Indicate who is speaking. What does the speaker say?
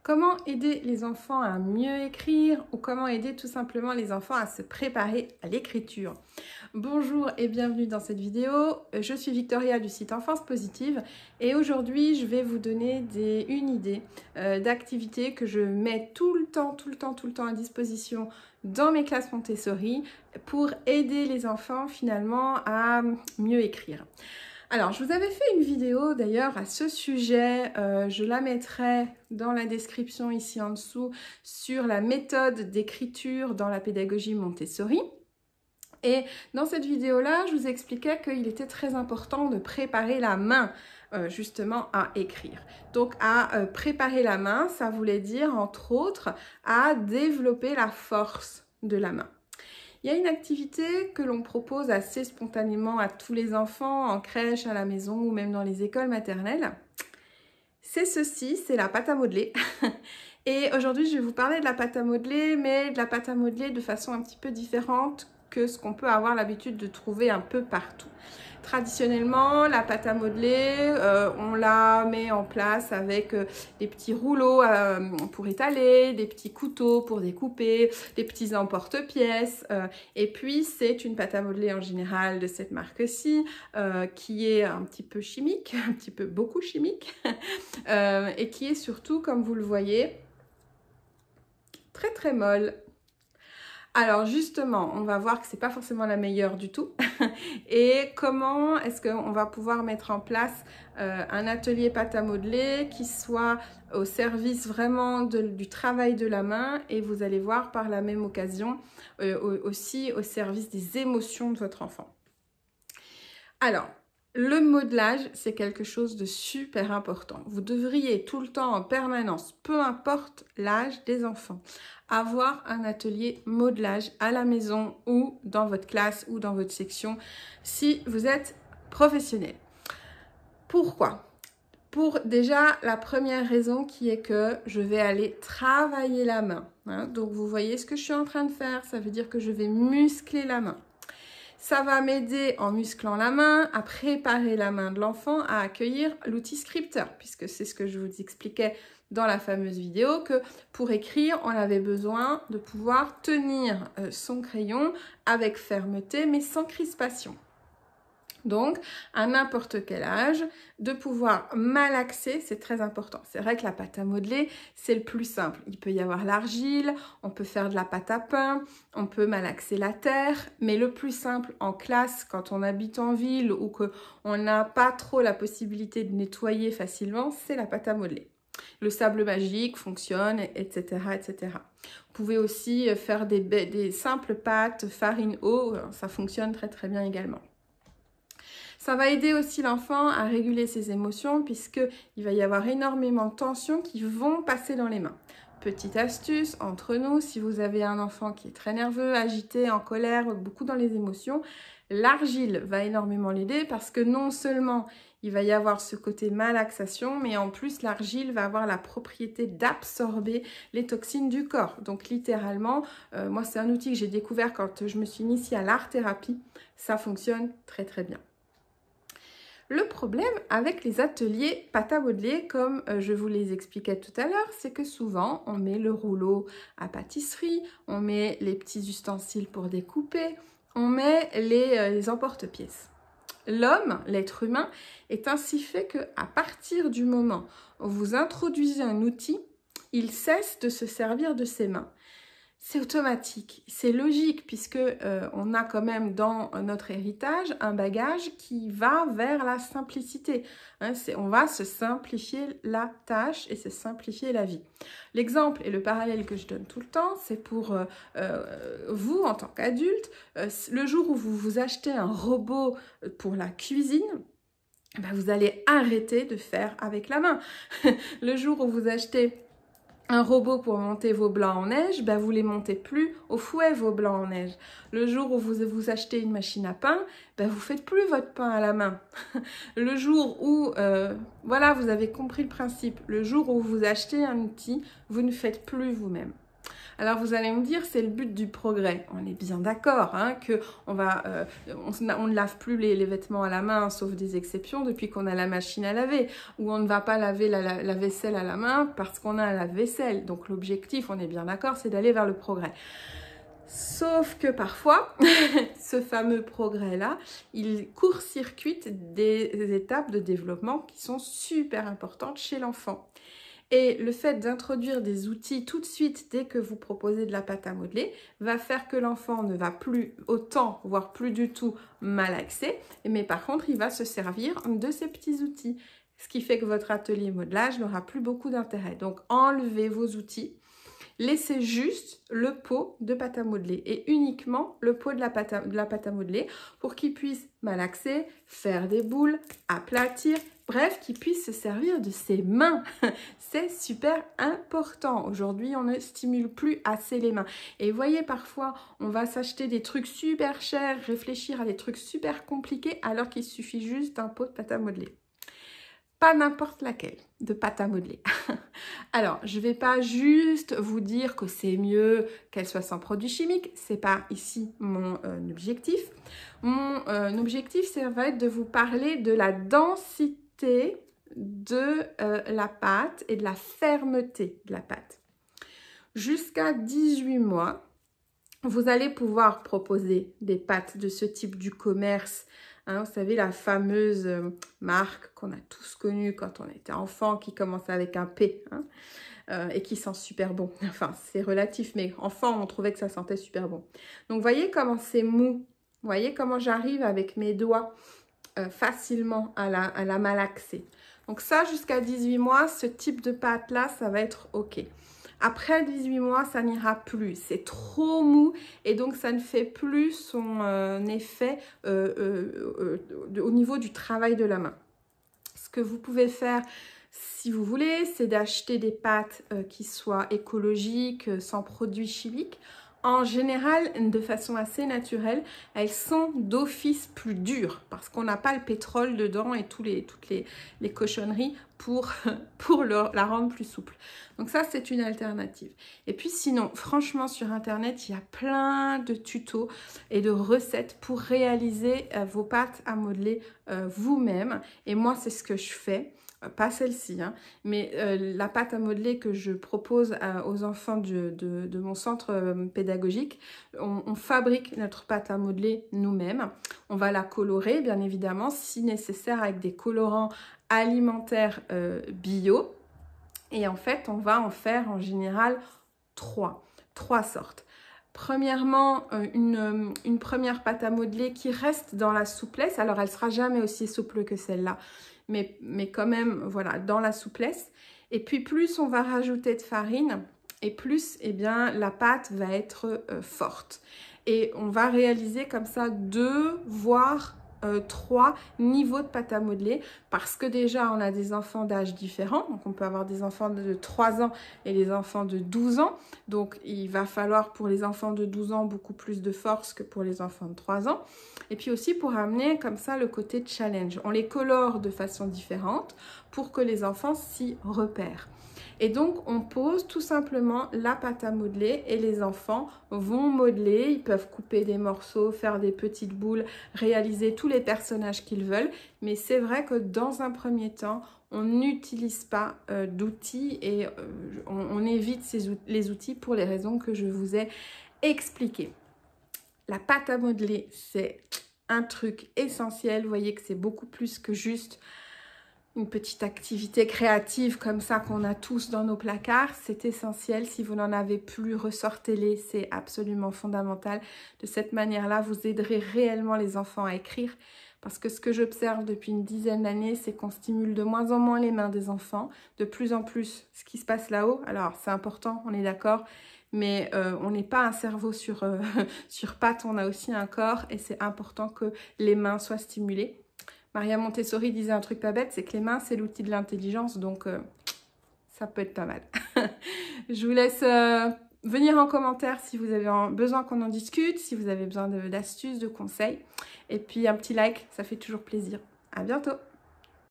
Speaker 1: Comment aider les enfants à mieux écrire ou comment aider tout simplement les enfants à se préparer à l'écriture? Bonjour et bienvenue dans cette vidéo. Je suis Victoria du site Enfance Positive et aujourd'hui je vais vous donner une idée d'activité que je mets tout le temps à disposition dans mes classes Montessori pour aider les enfants finalement à mieux écrire. Alors, je vous avais fait une vidéo d'ailleurs à ce sujet, je la mettrai dans la description ici en dessous, sur la méthode d'écriture dans la pédagogie Montessori. Et dans cette vidéo-là, je vous expliquais qu'il était très important de préparer la main justement à écrire. Donc à préparer la main, ça voulait dire entre autres à développer la force de la main. Il y a une activité que l'on propose assez spontanément à tous les enfants en crèche, à la maison ou même dans les écoles maternelles. C'est ceci, c'est la pâte à modeler. Et aujourd'hui, je vais vous parler de la pâte à modeler, mais de la pâte à modeler de façon un petit peu différente que ce qu'on peut avoir l'habitude de trouver un peu partout. Traditionnellement, la pâte à modeler, on la met en place avec des petits rouleaux pour étaler, des petits couteaux pour découper, des petits emporte-pièces. Et puis, c'est une pâte à modeler en général de cette marque-ci, qui est un petit peu chimique, un petit peu beaucoup chimique, et qui est surtout, comme vous le voyez, très molle. Alors justement, on va voir que c'est pas forcément la meilleure du tout. Et comment est-ce qu'on va pouvoir mettre en place un atelier pâte à modeler qui soit au service vraiment du travail de la main et vous allez voir par la même occasion aussi au service des émotions de votre enfant. Alors, le modelage, c'est quelque chose de super important. Vous devriez tout le temps, en permanence, peu importe l'âge des enfants, avoir un atelier modelage à la maison ou dans votre classe ou dans votre section si vous êtes professionnel. Pourquoi? Pour déjà la première raison qui est que je vais aller travailler la main. Donc vous voyez ce que je suis en train de faire, ça veut dire que je vais muscler la main. Ça va m'aider en musclant la main, à préparer la main de l'enfant à accueillir l'outil scripteur, puisque c'est ce que je vous expliquais dans la fameuse vidéo, que pour écrire, on avait besoin de pouvoir tenir son crayon avec fermeté, mais sans crispation. Donc, à n'importe quel âge, de pouvoir malaxer, c'est très important. C'est vrai que la pâte à modeler, c'est le plus simple. Il peut y avoir l'argile, on peut faire de la pâte à pain, on peut malaxer la terre, mais le plus simple en classe, quand on habite en ville ou qu'on n'a pas trop la possibilité de nettoyer facilement, c'est la pâte à modeler. Le sable magique fonctionne, etc., etc. Vous pouvez aussi faire des simples pâtes, farine, eau, ça fonctionne très bien également. Ça va aider aussi l'enfant à réguler ses émotions puisqu'il va y avoir énormément de tensions qui vont passer dans les mains. Petite astuce entre nous, si vous avez un enfant qui est très nerveux, agité, en colère, beaucoup dans les émotions, l'argile va énormément l'aider parce que non seulement il va y avoir ce côté malaxation, mais en plus l'argile va avoir la propriété d'absorber les toxines du corps. Donc littéralement, moi c'est un outil que j'ai découvert quand je me suis initiée à l'art-thérapie, ça fonctionne très bien. Le problème avec les ateliers pâte à modeler, comme je vous les expliquais tout à l'heure, c'est que souvent on met le rouleau à pâtisserie, on met les petits ustensiles pour découper, on met les emporte-pièces. L'homme, l'être humain, est ainsi fait qu'à partir du moment où vous introduisez un outil, il cesse de se servir de ses mains. C'est automatique, c'est logique puisque on a quand même dans notre héritage un bagage qui va vers la simplicité. On va se simplifier la tâche et se simplifier la vie. L'exemple et le parallèle que je donne tout le temps, c'est pour vous en tant qu'adulte. Le jour où vous vous achetez un robot pour la cuisine, ben vous allez arrêter de faire avec la main. Le jour où vous achetez un robot pour monter vos blancs en neige, ben vous les montez plus au fouet vos blancs en neige. Le jour où vous achetez une machine à pain, ben vous faites plus votre pain à la main. Le jour où, voilà, vous avez compris le principe. Le jour où vous achetez un outil, vous ne faites plus vous-même. Alors vous allez me dire, c'est le but du progrès. On est bien d'accord, hein, que on ne lave plus les vêtements à la main, sauf des exceptions, depuis qu'on a la machine à laver, ou on ne va pas laver la vaisselle à la main parce qu'on a un lave-vaisselle. Donc l'objectif, on est bien d'accord, c'est d'aller vers le progrès. Sauf que parfois, ce fameux progrès-là, il court-circuite des étapes de développement qui sont super importantes chez l'enfant. Et le fait d'introduire des outils tout de suite dès que vous proposez de la pâte à modeler va faire que l'enfant ne va plus autant, voire plus du tout malaxer, mais par contre, il va se servir de ces petits outils. Ce qui fait que votre atelier modelage n'aura plus beaucoup d'intérêt. Donc, enlevez vos outils. Laissez juste le pot de pâte à modeler et uniquement le pot de la pâte à modeler pour qu'il puisse malaxer, faire des boules, aplatir, bref, qu'il puisse se servir de ses mains. C'est super important. Aujourd'hui, on ne stimule plus assez les mains. Et voyez, parfois, on va s'acheter des trucs super chers, réfléchir à des trucs super compliqués alors qu'il suffit juste d'un pot de pâte à modeler. Pas n'importe laquelle de pâte à modeler. Alors, je ne vais pas juste vous dire que c'est mieux qu'elle soit sans produits chimiques. Ce n'est pas ici mon objectif. Mon objectif, ça va être de vous parler de la densité de la pâte et de la fermeté de la pâte. Jusqu'à 18 mois, vous allez pouvoir proposer des pâtes de ce type du commerce. Hein, vous savez, la fameuse marque qu'on a tous connue quand on était enfant, qui commence avec un P, hein, et qui sent super bon. Enfin, c'est relatif, mais enfant, on trouvait que ça sentait super bon. Donc, voyez comment c'est mou. Voyez comment j'arrive avec mes doigts facilement à la malaxer. Donc ça, jusqu'à 18 mois, ce type de pâte-là, ça va être OK. Après 18 mois, ça n'ira plus. C'est trop mou et donc ça ne fait plus son effet au niveau du travail de la main. Ce que vous pouvez faire, si vous voulez, c'est d'acheter des pâtes qui soient écologiques, sans produits chimiques. En général, de façon assez naturelle, elles sont d'office plus dures parce qu'on n'a pas le pétrole dedans et toutes les cochonneries pour la rendre plus souple. Donc ça, c'est une alternative. Et puis sinon, franchement, sur Internet, il y a plein de tutos et de recettes pour réaliser vos pâtes à modeler vous-même. Et moi, c'est ce que je fais. Pas celle-ci, hein, mais la pâte à modeler que je propose aux enfants de mon centre pédagogique, on fabrique notre pâte à modeler nous-mêmes. On va la colorer, bien évidemment, si nécessaire, avec des colorants alimentaires bio. Et en fait, on va en faire en général trois sortes. Premièrement, une première pâte à modeler qui reste dans la souplesse. Alors, elle ne sera jamais aussi souple que celle-là, mais quand même, voilà, dans la souplesse. Et puis, plus on va rajouter de farine, et plus, eh bien, la pâte va être forte. Et on va réaliser comme ça 2, voire 3 niveaux de pâte à modeler, parce que déjà, on a des enfants d'âge différents. Donc, on peut avoir des enfants de 3 ans et les enfants de 12 ans. Donc, il va falloir pour les enfants de 12 ans beaucoup plus de force que pour les enfants de 3 ans. Et puis aussi pour amener comme ça le côté challenge. On les colore de façon différente pour que les enfants s'y repèrent. Et donc, on pose tout simplement la pâte à modeler et les enfants vont modeler. Ils peuvent couper des morceaux, faire des petites boules, réaliser tous les personnages qu'ils veulent. Mais c'est vrai que dans un premier temps, on n'utilise pas d'outils et on évite les outils pour les raisons que je vous ai expliquées. La pâte à modeler, c'est un truc essentiel. Vous voyez que c'est beaucoup plus que juste une petite activité créative comme ça qu'on a tous dans nos placards. C'est essentiel. Si vous n'en avez plus, ressortez-les. C'est absolument fondamental. De cette manière-là, vous aiderez réellement les enfants à écrire. Parce que ce que j'observe depuis une dizaine d'années, c'est qu'on stimule de moins en moins les mains des enfants. De plus en plus, ce qui se passe là-haut, alors c'est important, on est d'accord, mais on n'est pas un cerveau sur pattes, on a aussi un corps et c'est important que les mains soient stimulées. Maria Montessori disait un truc pas bête, c'est que les mains, c'est l'outil de l'intelligence, donc ça peut être pas mal. Je vous laisse venir en commentaire si vous avez besoin qu'on en discute, si vous avez besoin d'astuces, de conseils. Et puis un petit like, ça fait toujours plaisir. À bientôt!